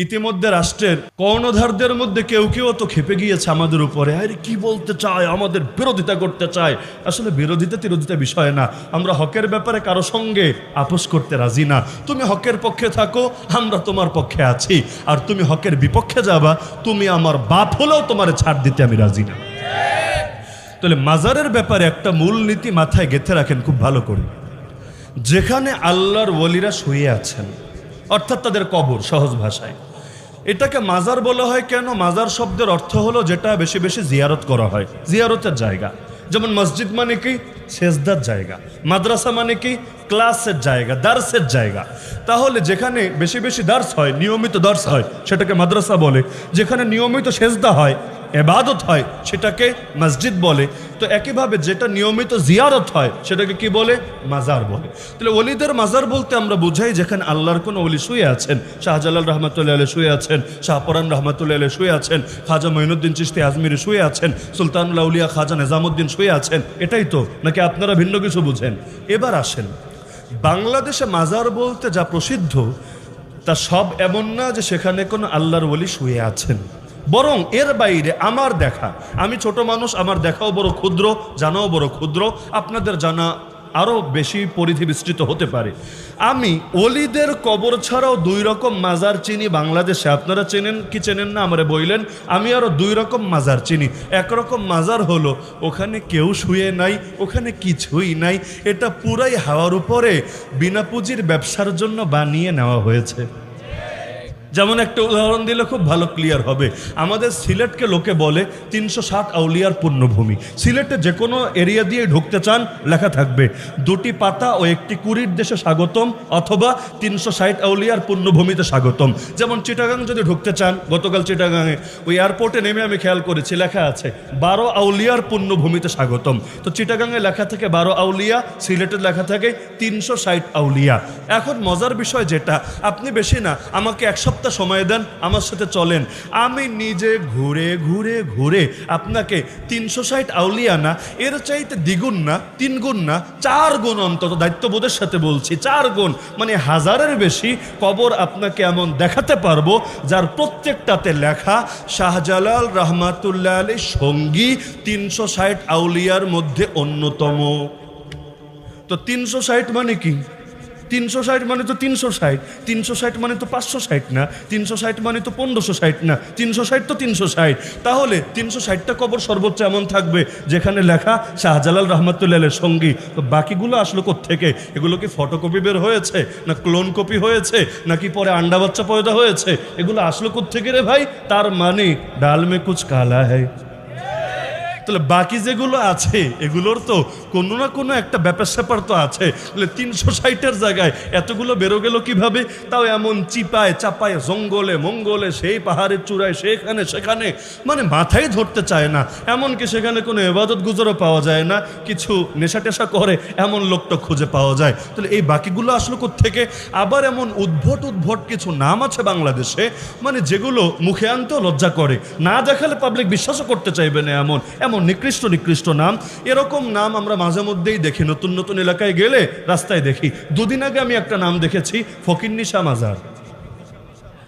ইতিমধ্যে রাষ্ট্রের কর্ণধারদের মধ্যে কেউ কেউ তো খেপে গিয়েছে আমাদের উপরে, আরে কি বলতে চায়, আমাদের বিরোধিতা করতে চায়। আসলে বিরোধিতা তিরোধিতা বিষয় না, আমরা হকের ব্যাপারে কারো সঙ্গে আপোষ করতে রাজি না। তুমি হকের পক্ষে থাকো, আমরা তোমার পক্ষে আছি, আর তুমি হকের বিপক্ষে যাবা, তুমি আমার বাপ হলেও তোমার ছাড় দিতে আমি রাজি না। তাহলে মাজারের ব্যাপারে একটা মূল নীতি মাথায় গেঁথে রাখেন খুব ভালো করে। যেখানে আল্লাহর ওলিরা শুয়ে আছেন, অর্থাৎ তাদের কবর, সহজ ভাষায় এটাকে মাজার বলা হয় কেন? মাজার শব্দের অর্থ হলো যেটা বেশি বেশি জিয়ারত করা হয়, জিয়ারতের জায়গা। যেমন মসজিদ মানে কি? সেজদার জায়গা। মাদ্রাসা মানে কি? ক্লাসের জায়গা, দার্সের জায়গা। তাহলে যেখানে বেশি বেশি দার্স হয়, নিয়মিত দার্স হয়, সেটাকে মাদ্রাসা বলে। যেখানে নিয়মিত সেজদা হয়, ইবাদত হয়, সেটাকে মসজিদ বলে। তো একইভাবে যেটা নিয়মিত জিয়ারত হয় সেটাকে কি বলে? মাজার বলে। তাহলে ওলিদের মাজার বলতে আমরা বুঝাই যেখানে আল্লাহর কোনো ওলি শুয়ে আছেন। শাহজালাল রহমাতুল্লাহ আলাইহি শুয়ে আছেন, শাহপরান রহমাতুল্লাহ আলাইহি শুয়ে আছেন, খাজা মঈনুদ্দিন চিশতি আজমিরি শুয়ে আছেন, সুলতানুল আউলিয়া খাজা নিজামুদ্দিন শুয়ে আছেন। এটাই তো, নাকি আপনারা ভিন্ন কিছু বুঝেন? এবার আসেন, বাংলাদেশে মাজার বলতে যা প্রসিদ্ধ তা সব এমন না যে সেখানে কোনো আল্লাহর ওলি শুয়ে আছেন। বরং এর বাইরে আমার দেখা, আমি ছোট মানুষ, আমার দেখাও বড় ক্ষুদ্র, জানাও বড় ক্ষুদ্র, আপনাদের জানা আরও বেশি পরিধি বিস্তৃত হতে পারে। আমি ওলিদের কবর ছাড়াও দুই রকম মাজার চিনি বাংলাদেশে। আপনারা চেনেন কি চেনেন না আমারে বললেন। আমি আরও দুই রকম মাজার চিনি। একরকম মাজার হলো ওখানে কেউ শুয়ে নাই, ওখানে কিছুই নাই, এটা পুরাই হাওয়ার উপরে বিনা পুঁজির ব্যবসার জন্য বানিয়ে নেওয়া হয়েছে। যেমন একটা উদাহরণ দিলে খুব ভালো ক্লিয়ার হবে। আমাদের সিলেটকে লোকে বলে 360 আউলিয়ার পুণ্যভূমি। সিলেটে যে কোনো এরিয়া দিয়ে ঢুকতে চান, লেখা থাকবে 2টি পাতা ও 1টি কুড়ির দেশে স্বাগতম, অথবা 360 আউলিয়ার পুণ্যভূমিতে স্বাগতম। যেমন চিটাগাং যদি ঢুকতে চান, গতকাল চিটাগাংয়ে ওই এয়ারপোর্টে নেমে আমি খেয়াল করেছি লেখা আছে 12 আউলিয়ার পুণ্যভূমিতে স্বাগতম। তো চিটাগাংয়ে লেখা থাকে 12 আউলিয়া, সিলেটে লেখা থাকে 360 আউলিয়া। এখন মজার বিষয় যেটা, আপনি বেশি না আমাকে এক সপ্তাহ সময় দেন, আমার সাথে চলেন, আমি নিজে ঘুরে ঘুরে ঘুরে আপনাকে 360 আউলিয়া না, এর চাইতে দ্বিগুণ না, 3 গুণ না, 4 গুণ, অন্তত দায়িত্ববোধের সাথে বলছি 4 গুণ, মানে হাজারের বেশি কবর আপনাকে এমন দেখাতে পারবো যার প্রত্যেকটাতে লেখা শাহজালাল রহমাতুল্লাহ আলাইহির সঙ্গী 360 আউলিয়ার মধ্যে অন্যতম। তো 360 মানে কি? 360 মানে তো 360, 360 মানে তো 560 না, 360 মানে তো 1560 না, 360 তো 360। তাহলে 360টা কবর সর্বোচ্চ এমন থাকবে যেখানে লেখা শাহজালাল রহমাতুল্লাহের সঙ্গী। তো বাকিগুলো আসলো কোত্থেকে? এগুলো কি ফটোকপি বের হয়েছে, না ক্লোন কপি হয়েছে, নাকি পরে আন্ডা বাচ্চা পয়দা হয়েছে? এগুলো আসলো কোত্থেকে রে ভাই? তার মানে ডাল মে কুছ কালা হ্যায়। তাহলে বাকি যেগুলো আছে এগুলোর তো কোনো না কোনো একটা ব্যাপার স্যাপার তো আছে। তাহলে 360-এর জায়গায় এতগুলো বেরো গেল কিভাবে? তাও এমন চিপায় চাপায়, জঙ্গলে মঙ্গলে, সেই পাহাড়ের চূড়ায়, সেখানে সেখানে, মানে মাথায় ধরতে চায় না। এমনকি সেখানে কোনো ইবাদত গুজরও পাওয়া যায় না, কিছু নেশা টেশা করে এমন লোকটা খুঁজে পাওয়া যায়। তাহলে এই বাকিগুলো আসলো কোত্থেকে? আবার এমন উদ্ভট উদ্ভট কিছু নাম আছে বাংলাদেশে, মানে যেগুলো মুখে আনতেও লজ্জা করে, না দেখালে পাবলিক বিশ্বাসও করতে চাইবে না, এমন এমন নিকৃষ্ট নিকৃষ্ট নাম। এরকম নাম আমরা মাঝে মধ্যেই দেখি, নতুন নতুন এলাকায় গেলে রাস্তায় দেখি। দুদিন আগে আমি একটা নাম দেখেছি, ফকিন্নি শাহ মাজার।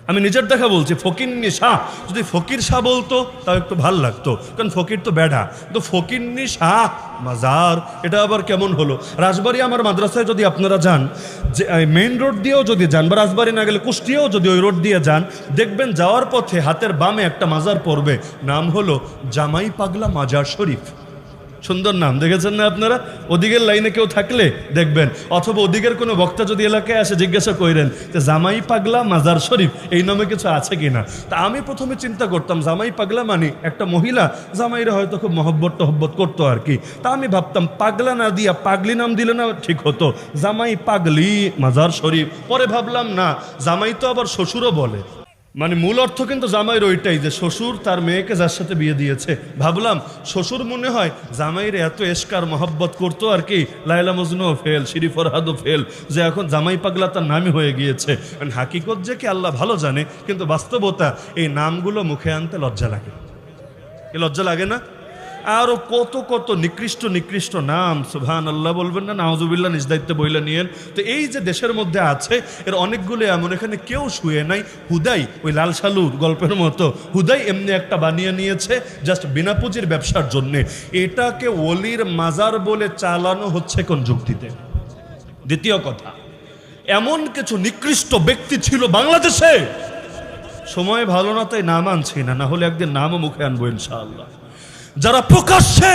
আমি নিজের দেখা বলছি, ফকিন্নি শাহ। যদি ফকির শাহ বলতো তাও একটু ভাল লাগতো, কারণ ফকির তো বেড়া। তো ফকিন্নি শাহ মাজার, এটা আবার কেমন হলো? রাজবাড়ি আমার মাদ্রাসায় যদি আপনারা যান, যে মেইন রোড দিয়েও যদি যান, বা রাজবাড়ি না গেলে কুষ্টিয়াও যদি ওই রোড দিয়ে যান, দেখবেন যাওয়ার পথে হাতের বামে একটা মাজার পড়বে, নাম হলো জামাই পাগলা মাজার শরীফ। সুন্দর নাম, দেখেছেন না আপনারা? ওদিকের লাইনে কেউ থাকলে দেখবেন, অথবা ওদিকের কোনো বক্তা যদি এলাকায় আসে জিজ্ঞাসা করেন যে জামাই পাগলা মাজার শরীফ এই নামে কিছু আছে কিনা। তা আমি প্রথমে চিন্তা করতাম জামাই পাগলা মানে একটা মহিলা জামাইরা হয়তো খুব মহব্বত টহব্বত করতো আর কি। তা আমি ভাবতাম পাগলা না দিয়া পাগলি নাম দিলে না ঠিক হতো, জামাই পাগলি মাজার শরীফ। পরে ভাবলাম না, জামাই তো আবার শ্বশুরও বলে, মানে মূল অর্থ কিন্তু জামাইয়ের ওইটাই যে শ্বশুর তার মেয়েকে যার সাথে বিয়ে দিয়েছে। ভাবলাম শ্বশুর মনে হয় জামাইয়ের এত এসকার মহব্বত করতো আর কি, লায়লা মজনুও ফেল, শিরি ফরহাদও ফেল, যে এখন জামাই পাগলা তার নামই হয়ে গিয়েছে। হাকিকত যে কি আল্লাহ ভালো জানে, কিন্তু বাস্তবতা এই নামগুলো মুখে আনতে লজ্জা লাগে। এ লজ্জা লাগে না? আরো কত কত নিকৃষ্ট নিকৃষ্ট নাম, সুবহানাল্লাহ বলবেন না, নাউজুবিল্লাহ, নিজ দায়িত্বে বইলা নিয়েন। তো এই যে দেশের মধ্যে আছে এর অনেকগুলো এমন, এখানে কেউ শুয়ে নাই, হুদাই ওই লাল সালু গল্পের মতো হুদাই এমনি একটা বানিয়ে নিয়েছে জাস্ট বিনা পুঁজির ব্যবসার জন্যে। এটাকে ওলির মাজার বলে চালানো হচ্ছে কোন যুক্তিতে? দ্বিতীয় কথা, এমন কিছু নিকৃষ্ট ব্যক্তি ছিল বাংলাদেশে, সময় ভালো না তাই নাম আনছি না, না হলে একদিন নামও মুখে আনবো ইনশাআল্লাহ, যারা প্রকাশ্যে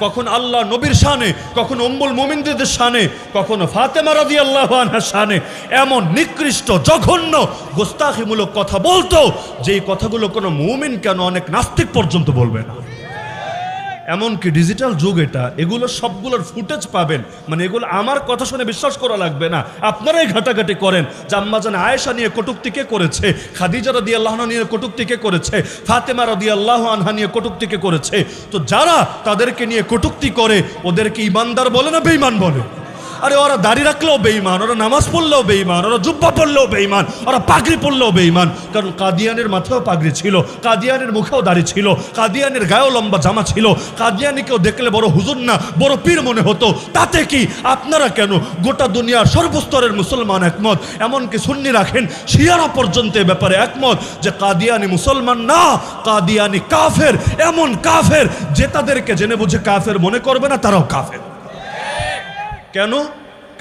কখন আল্লাহ নবীর শানে, কখন উম্মুল মুমিনদের শানে, কখনো ফাতেমা রাদিয়াল্লাহু আনহার শানে এমন নিকৃষ্ট জঘন্য গোস্তাখিমূলক কথা বলতো, যেই কথাগুলো কোনো মুমিন কেন অনেক নাস্তিক পর্যন্ত বলবে না। এমনকি ডিজিটাল যুগ এটা, এগুলো সবগুলোর ফুটেজ পাবেন, মানে এগুলো আমার কথা শুনে বিশ্বাস করা লাগবে না, আপনারাই ঘাটাঘাটি করেন যে আম্মাজান আয়েশা নিয়ে কটূক্তি কে করেছে, খাদিজা রাদিয়াল্লাহু আনহা নিয়ে কটূক্তি কে করেছে, ফাতেমা রাদিয়াল্লাহু আনহা নিয়ে কটূক্তি কে করেছে। তো যারা তাদেরকে নিয়ে কটূক্তি করে ওদেরকে ইমানদার বলে না বেঈমান বলে? আরে ওরা দাড়ি রাখলেও বেঈমান, ওরা নামাজ পড়লেও বেঈমান, ওরা জুব্বা পড়লেও বেঈমান, ওরা পাগড়ি পড়লেও বেঈমান। কারণ কাদিয়ানের মাথায়ও পাগড়ি ছিল, কাদিয়ানের মুখেও দাড়ি ছিল, কাদিয়ানের গায়েও লম্বা জামা ছিল, কাদিয়ানিকেও দেখলে বড় হুজুর না বড় পীর মনে হতো। তাতে কি আপনারা কেন? গোটা দুনিয়ার সর্বস্তরের মুসলমান একমত, এমনকি সুন্নি রাখেন শিয়ারা পর্যন্ত এ ব্যাপারে একমত যে কাদিয়ানি মুসলমান না, কাদিয়ানি কাফের। এমন কাফের যে তাদেরকে জেনে বুঝে কাফের মনে করবে না, তারাও কাফের। কেন?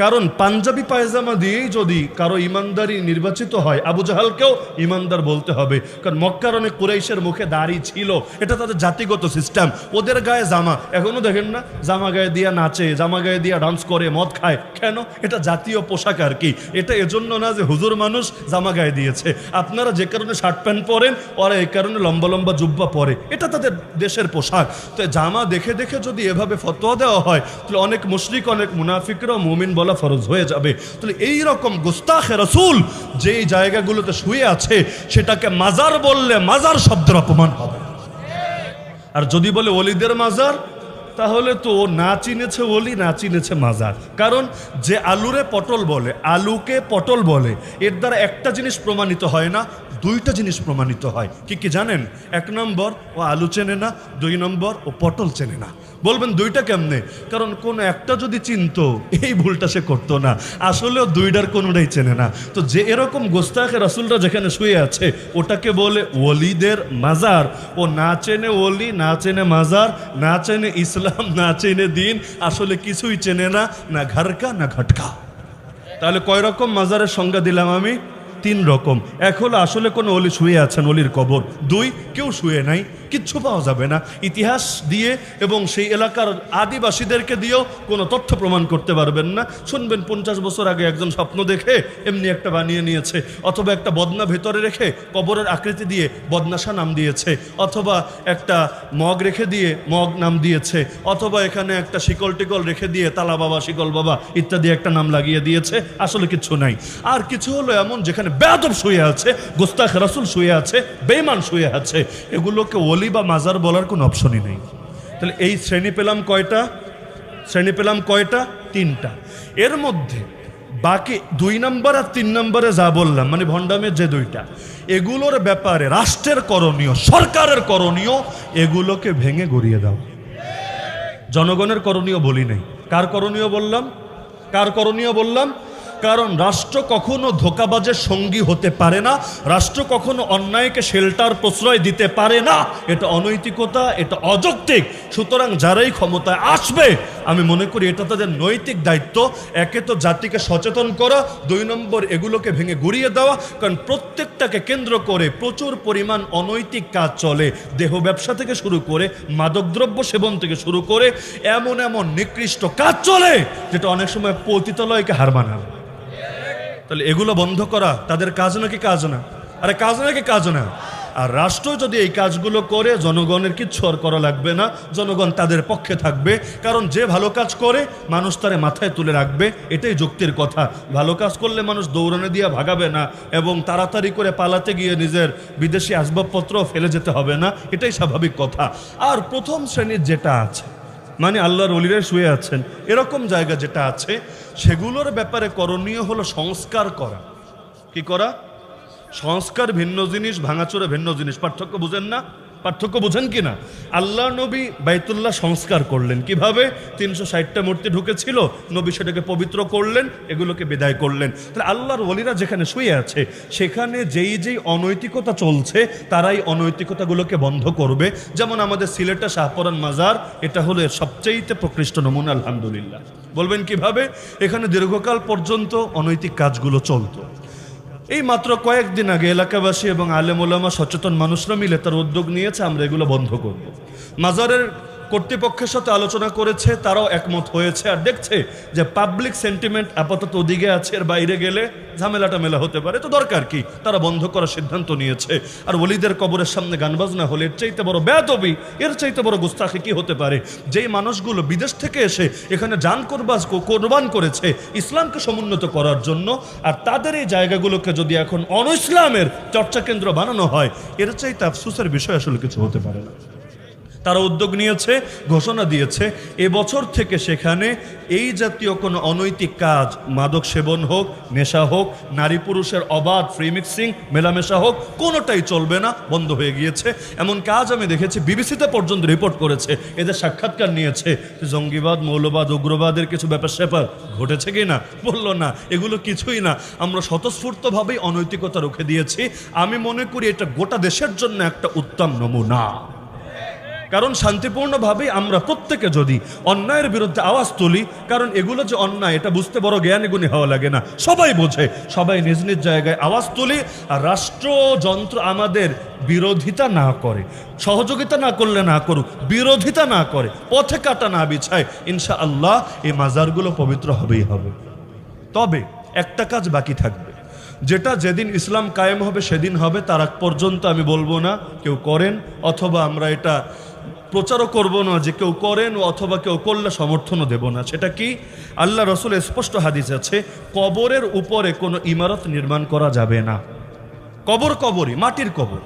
কারণ পাঞ্জাবি পায়জামা দিয়েই যদি কারো ইমানদারি নির্বাচিত হয়, আবু জাহালকেও ইমানদার বলতে হবে। কারণ মক্কার অনেক কুরাইশের মুখে দাড়ি ছিল, এটা তাদের জাতিগত সিস্টেম। ওদের গায়ে জামা, এখনো দেখেন না জামা গায়ে দিয়া নাচে, জামা গায়ে দিয়া ডান্স করে, মদ খায়। কেন? এটা জাতীয় পোশাক আর কি। এটা এজন্য না যে হুজুর মানুষ জামা গায়ে দিয়েছে। আপনারা যে কারণে শার্ট প্যান্ট পরেন, ওরা এই কারণে লম্বা লম্বা জুব্বা পরে, এটা তাদের দেশের পোশাক। তো জামা দেখে দেখে যদি এভাবে ফতোয়া দেওয়া হয়, তাহলে অনেক মুশরিক, অনেক মুনাফিকরাও মুমিন বলা ফরজ হয়ে যাবে। তাহলে এই রকম গোস্তাখে রাসূল যেই জায়গাগুলোতে শুয়ে আছে, সেটাকে মাজার বললে মাজার শব্দের অপমান হবে। আর যদি বলে ওলিদের মাজার, তাহলে তো ও না চিনেছে ওলি, না চিনেছে মাজার। কারণ যে আলুরে পটল বলে, আলুকে পটল বলে, এর দ্বারা একটা জিনিস প্রমাণিত হয় না, দুইটা জিনিস প্রমাণিত হয়। কি কি জানেন? 1 নম্বর, ও আলু চেনে না, 2 নম্বর, ও পটল চেনে না। বলবেন দুইটা কেমনে? কারণ কোন একটা যদি চিনতো, এই ভুলটা সে করতো না। আসলেও দুইটার কোনোটাই চেনে না। তো যে এরকম গোস্তাখে রাসূলরা যেখানে শুয়ে আছে, ওটাকে বলে ওলিদের মাজার। ও না চেনে ওলি, না চেনে মাজার, না চেনে ইসলাম, না চেনে দিন, আসলে কিছুই চেনে না, না ঘরকা না ঘটকা। তাহলে কয় রকম মাজারের সংজ্ঞা দিলাম আমি? 3 রকম। এক হলো আসলে কোনো ওলি শুয়ে আছেন, ওলির কবর। 2, কেউ শুয়ে নাই, কিচ্ছু পাওয়া যাবে না। ইতিহাস দিয়ে এবং সেই এলাকার আদিবাসীদেরকে দিয়েও কোনো তথ্য প্রমাণ করতে পারবেন না। শুনবেন 50 বছর আগে একজন স্বপ্ন দেখে এমনি একটা বানিয়ে নিয়েছে, অথবা একটা বদনা ভেতরে রেখে কবরের আকৃতি দিয়ে বদনাশা নাম দিয়েছে, অথবা একটা মগ রেখে দিয়ে মগ নাম দিয়েছে, অথবা এখানে একটা শিকল টিকল রেখে দিয়ে তালা বাবা, শিকল বাবা ইত্যাদি একটা নাম লাগিয়ে দিয়েছে। আসলে কিছু নাই। আর কিছু হলো এমন যেখানে বেয়াদব শুয়ে আছে, গোস্তাখ রাসূল শুয়ে আছে, বেঈমান শুয়ে আছে, এগুলোকে ওলি বা মাজার বলার কোনো অপশনই নেই। তাহলে এই শ্রেণী পেলাম কয়টা? শ্রেণী পেলাম কয়টা? 3টা। এর মধ্যে বাকি 2 নম্বর আর 3 নম্বরে যা বললাম, মানে ভণ্ডামের যে 2টা, এগুলোর ব্যাপারে রাষ্ট্রের করণীয়, সরকারের করণীয়, এগুলোকে ভেঙে গড়িয়ে দাও। জনগণের করণীয় বলি নাই। কার করণীয় বললাম? কার করণীয় বললাম? কারণ রাষ্ট্র কখনো ধোঁকাবাজের সঙ্গী হতে পারে না, রাষ্ট্র কখনো অন্যায়কে শেল্টার প্রশ্রয় দিতে পারে না। এটা অনৈতিকতা, এটা অযৌক্তিক। সুতরাং যারাই ক্ষমতায় আসবে, আমি মনে করি এটা তাদের নৈতিক দায়িত্ব। একে তো জাতিকে সচেতন করা, 2 নম্বর এগুলোকে ভেঙে গুড়িয়ে দেওয়া। কারণ প্রত্যেকটাকে কেন্দ্র করে প্রচুর পরিমাণ অনৈতিক কাজ চলে। দেহ ব্যবসা থেকে শুরু করে, মাদকদ্রব্য সেবন থেকে শুরু করে, এমন এমন নিকৃষ্ট কাজ চলে যেটা অনেক সময় পতিতালয়কে হার মানাবে। তাহলে এগুলো বন্ধ করা তাদের কাজ নাকি কাজ না? আরে কাজ নাকি কাজ না? আর রাষ্ট্র যদি এই কাজগুলো করে, জনগণের কিচ্ছু আর করা লাগবে না, জনগণ তাদের পক্ষে থাকবে। কারণ যে ভালো কাজ করে মানুষ তারে মাথায় তুলে রাখবে, এটাই যুক্তির কথা। ভালো কাজ করলে মানুষ দৌড়ানো দিয়ে ভাগাবে না, এবং তাড়াতাড়ি করে পালাতে গিয়ে নিজের বিদেশি আসবাবপত্র ফেলে যেতে হবে না, এটাই স্বাভাবিক কথা। আর প্রথম শ্রেণীর যেটা আছে, মানে আল্লাহর ওলিরা শুয়ে আছেন, এরকম জায়গা যেটা আছে, সেগুলোর ব্যাপারে করণীয় হলো সংস্কার করা। কি করা? সংস্কার ভিন্ন জিনিস, ভাঙাচোরা ভিন্ন জিনিস। পার্থক্য বুঝেন না? পার্থক্য বুঝেন কি না? আল্লাহ নবী বাইতুল্লাহ সংস্কার করলেন কিভাবে? 360টা মূর্তি ঢুকেছিল, নবী সেটাকে পবিত্র করলেন, এগুলোকে বিদায় করলেন। তাহলে আল্লাহর ওলিরা যেখানে শুয়ে আছে সেখানে যেই যেই অনৈতিকতা চলছে তারাই অনৈতিকতাগুলোকে বন্ধ করবে। যেমন আমাদের সিলেটের শাহপরান মাজার, এটা হলো এর সবচেয়ে প্রকৃষ্ট নমুনা আলহামদুলিল্লাহ। বলবেন কিভাবে? এখানে দীর্ঘকাল পর্যন্ত অনৈতিক কাজগুলো চলতো। এই মাত্র কয়েকদিন আগে এলাকাবাসী এবং আলেম ওলামা সচেতন মানুষরা মিলে তার উদ্যোগ নিয়েছে, আমরা এগুলো বন্ধ করব। মাজারের কর্তৃপক্ষের সাথে আলোচনা করেছে, তারাও একমত হয়েছে। আর দেখছে যে পাবলিক সেন্টিমেন্ট আপাতত ওদিকে আছে, এর বাইরে গেলে ঝামেলাটা মেলা হতে পারে, তো দরকার কি, তারা বন্ধ করার সিদ্ধান্ত নিয়েছে। আর ওলিদের কবরের সামনে গান বাজনা হলে এর চাইতে বড় বেয়াদবি, এর চাইতে বড় গুস্তাখি কি হতে পারে? যেই মানুষগুলো বিদেশ থেকে এসে এখানে জান কোরবান করেছে ইসলামকে সমুন্নত করার জন্য, আর তাদের এই জায়গাগুলোকে যদি এখন অন-ইসলামের চর্চা কেন্দ্র বানানো হয়, এর চাইতে আফসোসের বিষয় আসলে কিছু হতে পারে না। তারা উদ্যোগ নিয়েছে, ঘোষণা দিয়েছে এবছর থেকে সেখানে এই জাতীয় কোনো অনৈতিক কাজ, মাদক সেবন হোক, নেশা হোক, নারী পুরুষের অবাধ ফ্রি মিক্সিং মেলামেশা হোক, কোনোটাই চলবে না, বন্ধ হয়ে গিয়েছে। এমন কাজ আমি দেখেছি, বিবিসিতে পর্যন্ত রিপোর্ট করেছে, এদের সাক্ষাৎকার নিয়েছে, জঙ্গিবাদ, মৌলবাদ, উগ্রবাদের কিছু ব্যাপার স্যাপার ঘটেছে কি না, বললো না, এগুলো কিছুই না, আমরা স্বতঃস্ফূর্তভাবেই অনৈতিকতা রুখে দিয়েছি। আমি মনে করি এটা গোটা দেশের জন্য একটা উত্তম নমুনা। কারণ শান্তিপূর্ণভাবেই আমরা প্রত্যেকে যদি অন্যায়ের বিরুদ্ধে আওয়াজ তুলি, কারণ এগুলো যে অন্যায় এটা বুঝতে বড় জ্ঞানী গুণী হওয়া লাগে না, সবাই বোঝে, সবাই নিজ নিজ জায়গায় আওয়াজ তুলি, আর রাষ্ট্রযন্ত্র আমাদের বিরোধিতা না করে, সহযোগিতা না করলে না করুক, বিরোধিতা না করে, পথে কাটা না বিছায়, ইনশাআল্লাহ এই মাজারগুলো পবিত্র হবেই হবে। তবে একটা কাজ বাকি থাকবে, যেটা যেদিন ইসলাম কায়েম হবে সেদিন হবে, তার আগ পর্যন্ত আমি বলবো না কেউ করেন, অথবা আমরা এটা প্রচারও করব না যে কেউ করেন, অথবা কেউ করলে সমর্থনও দেব না। সেটা কি? আল্লাহ রসুল স্পষ্ট হাদিস আছে, কবরের উপরে কোনো ইমারত নির্মাণ করা যাবে না। কবরই মাটির কবর,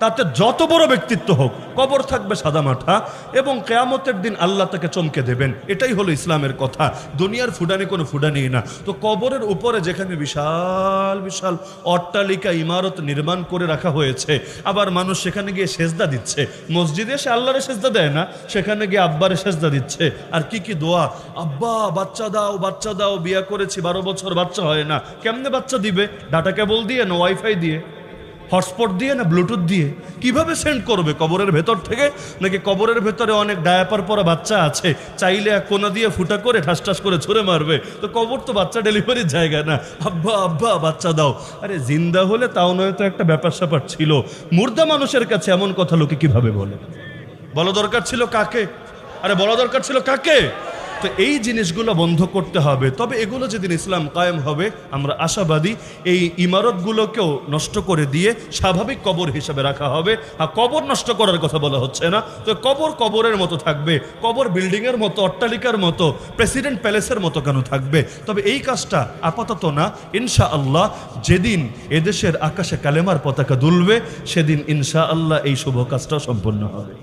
তাতে যত বড় ব্যক্তিত্ব হোক, কবর থাকবে সাদামাঠা, এবং কিয়ামতের দিন আল্লাহ তাকে চমকে দেবেন। এটাই হলো ইসলামের কথা, দুনিয়ার ফুডানি কোনো ফুডানি না। তো কবরের উপরে যেখানে বিশাল বিশাল অট্টালিকা ইমারত নির্মাণ করে রাখা হয়েছে, আবার মানুষ সেখানে গিয়ে সেজদা দিচ্ছে, মসজিদে এসে আল্লাহরে সেজদা দেয় না, সেখানে গিয়ে আব্বারে সেজদা দিচ্ছে, আর কি কি দোয়া, আব্বা বাচ্চা দাও, বাচ্চা দাও, বিয়ে করেছি 12 বছর বাচ্চা হয় না, কেমনে বাচ্চা দিবে? ডাটা কেবল দিয়ে না ওয়াইফাই দিয়ে, হটস্পট দিয়ে না ব্লুটুথ দিয়ে? কিভাবে সেন্ড করবে? কবরের ভেতর থেকে? নাকি কবরের ভেতরে অনেক ডায়াপার পরা বাচ্চা আছে, চাইলে এক কোনা দিয়ে ফুটা করে ঠাস ঠাস করে ছুঁড়ে মারবে? তো কবর তো বাচ্চা ডেলিভারির জায়গা না। আব্বা আব্বা বাচ্চা দাও, আরে জিন্দা হলে তাও নয় তো একটা ব্যাপার স্যাপার ছিল, মুর্দা মানুষের কাছে এমন কথা লোকে কিভাবে বলে? বলা দরকার ছিল কাকে? আরে বলা দরকার ছিল কাকে? তো এই জিনিসগুলো বন্ধ করতে হবে। তবে এগুলো যেদিন ইসলাম কায়েম হবে, আমরা আশাবাদী এই ইমারতগুলোকেও নষ্ট করে দিয়ে স্বাভাবিক কবর হিসেবে রাখা হবে। আর কবর নষ্ট করার কথা বলা হচ্ছে না, তো কবর কবরের মতো থাকবে, কবর বিল্ডিংয়ের মতো, অট্টালিকার মতো, প্রেসিডেন্ট প্যালেসের মতো কেন থাকবে? তবে এই কাজটা আপাতত না, ইনশাআল্লাহ যেদিন এদেশের আকাশে কালেমার পতাকা দুলবে সেদিন ইনশাআল্লাহ এই শুভ কাজটাও সম্পন্ন হবে।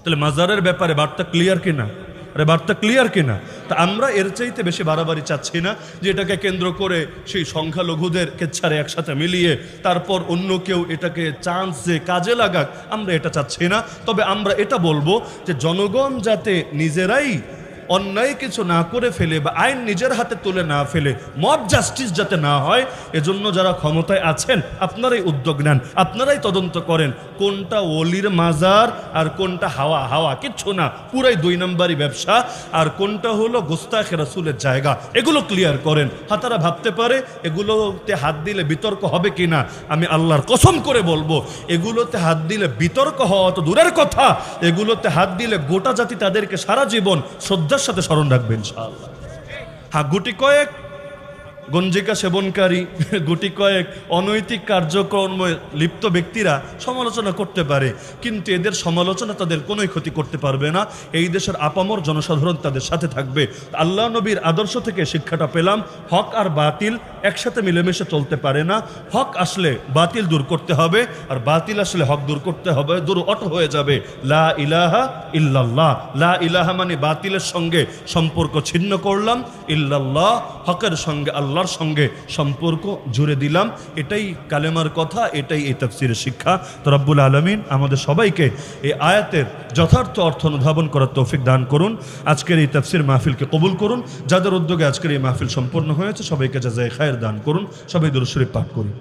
তাহলে মাজারের ব্যাপারে বার্তা ক্লিয়ার কিনা? আরে বার্তা ক্লিয়ার কিনা? তা আমরা এর চাইতে বেশি বাড়াবাড়ি চাচ্ছি না যে এটাকে কেন্দ্র করে সেই সংখ্যালঘুদের কেচ্ছারে একসাথে মিলিয়ে তারপর অন্য কেউ এটাকে চান্স যে কাজে লাগাক, আমরা এটা চাচ্ছি না। তবে আমরা এটা বলবো যে জনগণ যাতে নিজেরাই অন্যায় কিছু না করে ফেলে বা আইন নিজের হাতে তুলে না ফেলে, মব জাস্টিস যাতে না হয়, এজন্য যারা ক্ষমতায় আছেন আপনারাই উদ্যোগ নেন, আপনারাই তদন্ত করেন কোনটা ওলির মাজার আর কোনটা হাওয়া কিচ্ছু না, পুরাই 2 নম্বরই ব্যবসা, আর কোনটা হলো গোস্তাখে রাসূলের জায়গা, এগুলো ক্লিয়ার করেন। তারা ভাবতে পারে এগুলোতে হাত দিলে বিতর্ক হবে কিনা, আমি আল্লাহর কসম করে বলবো এগুলোতে হাত দিলে বিতর্ক হওয়া তো দূরের কথা, এগুলোতে হাত দিলে গোটা জাতি তাদেরকে সারা জীবন শ্রদ্ধার সাথে স্মরণ রাখবেন ইনশাআল্লাহ। হ্যাঁ, গুটি কয়েক গঞ্জিকা সেবনকারী, গুটি কয়েক অনৈতিক কার্যক্রমে লিপ্ত ব্যক্তিরা সমালোচনা করতে পারে, কিন্তু এদের সমালোচনা তাদের কোনোই ক্ষতি করতে পারবে না। এই দেশের আপামর জনসাধারণ তাদের সাথে থাকবে। আল্লাহ নবীর আদর্শ থেকে শিক্ষাটা পেলাম, হক আর বাতিল একসাথে মিলেমিশে চলতে পারে না। হক আসলে বাতিল দূর করতে হবে, আর বাতিল আসলে হক দূর করতে হবে, দূর অটো হয়ে যাবে। লা ইলাহা ইল্লাল্লাহ, লা ইলাহা মানে বাতিলের সঙ্গে সম্পর্ক ছিন্ন করলাম, ইল্লাল্লাহ হকের সঙ্গে আল্লাহ আল্লাহর সঙ্গে সম্পর্ক জুড়ে দিলাম। এটাই কালেমার কথা, এটাই এই তাফসীরের শিক্ষা। তো রব্বুল আলামিন আমাদের সবাইকে এই আয়াতের যথার্থ অর্থ অনুধাবন করার তৌফিক দান করুন। আজকের এই তাফসীর মাহফিলকে কবুল করুন। যাদের উদ্যোগে আজকের এই মাহফিল সম্পন্ন হয়েছে সবাইকে জাযায়ে খায়ের দান করুন। সবাই দুরূদ শরীফ পাঠ করুন।